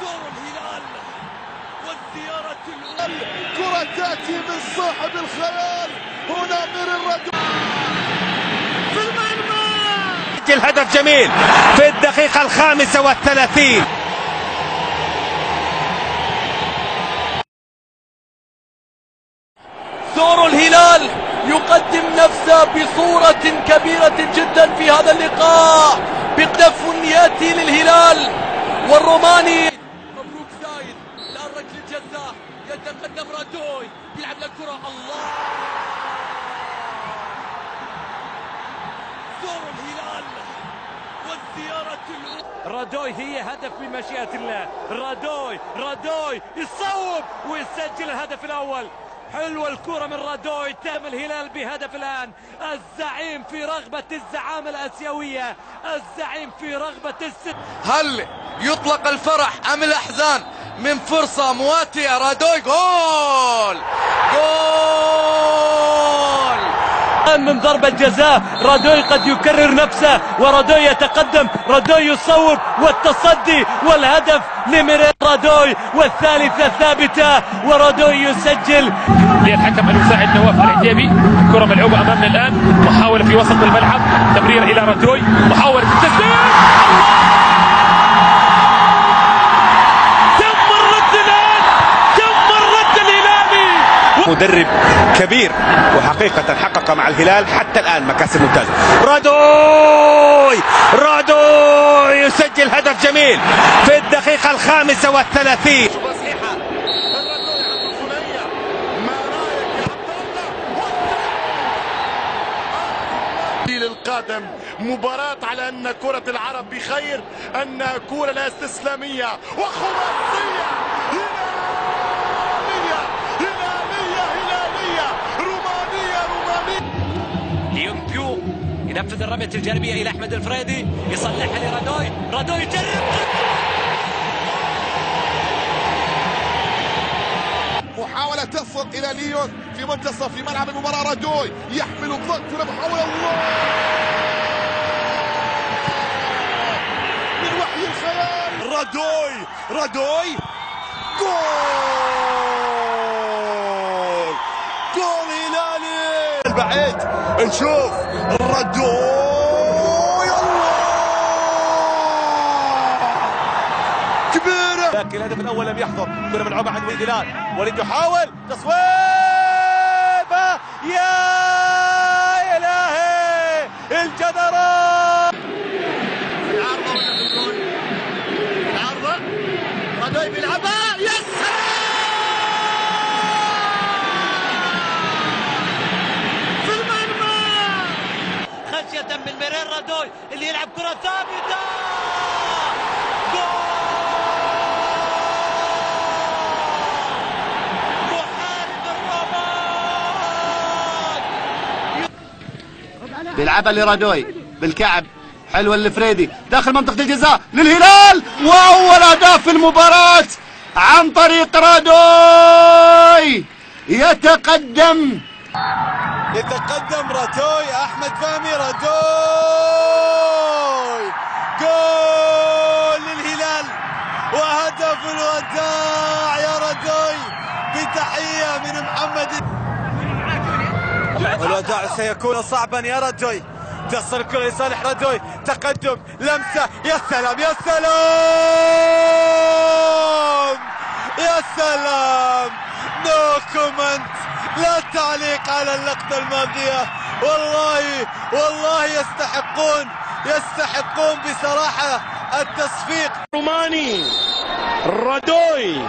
زوروا الهلال والزيارة الأولى. كرة تأتي من صاحب الخيال هنا من الرجل في المرمى. سجل هدف جميل في الدقيقة 35. زوروا الهلال يقدم نفسه بصورة كبيرة جدا في هذا اللقاء بهدف ياتي للهلال والروماني. مبروك زايد الآن ركلة جزاء يتقدم رادوي يلعب للكرة. الله زوروا الهلال والزيارة الأولى. رادوي هي هدف بمشيئة الله. رادوي يصوب ويسجل الهدف الأول. حلوة الكرة من رادوي. تم الهلال بهدف الآن. الزعيم في رغبة الزعامة الآسيوية، الزعيم في رغبة هل يطلق الفرح أم الأحزان من فرصة مواتية؟ رادوي جول من ضربة جزاء. رادوي قد يكرر نفسه ورادوي يتقدم. رادوي يصوب والتصدي والهدف لميرير رادوي والثالثة ثابتة ورادوي يسجل. للحكم المساعد نواف العتيبي. كرة ملعوبة أمامنا الآن، محاولة في وسط الملعب، تمرير إلى رادوي، محاولة التسديد. مدرب كبير وحقيقة حقق مع الهلال حتى الآن مكاسب ممتازة. رادوي يسجل هدف جميل في الدقيقة 35. القادم مباراة على أن كرة العرب بخير، أنها كرة لا استسلامية وخرافية. ليونغ ينفذ الرمية الجانبية إلى أحمد الفريدي، يصلحها لرادوي يجرب. محاولة تصل إلى ليون في منتصف في ملعب المباراة. رادوي يحمل الضغط هنا، محاولة الله من وحي الخيال. رادوي جول هلالي البعيد. نشوف رادوي الله كبيرة. لكن الهدف الأول لم يحضر. كرة ملعوبة عن وليد هلال. وليد يحاول تصويبة. يا إلهي الجدرة. العارضة ولا في الجول؟ العارضة رادوي بيلعبها. يا سلام في المرمى. خشية من ميرير رادوي اللي يلعب كرة ثابتة. بيلعبها لرادوي بالكعب. حلوة لفريدي داخل منطقة الجزاء للهلال، وأول أهداف في المباراة عن طريق رادوي. يتقدم رادوي. أحمد فهمي. رادوي جول للهلال وهدف الوداع يا رادوي بتحية من محمد. الوداع سيكون صعبا يا رادوي. تصل الكرة لصالح رادوي. تقدم لمسة. يا سلام يا سلام يا سلام. نو كومنت، لا تعليق على اللقطة الماضية. والله يستحقون بصراحة التصفيق. روماني. رادوي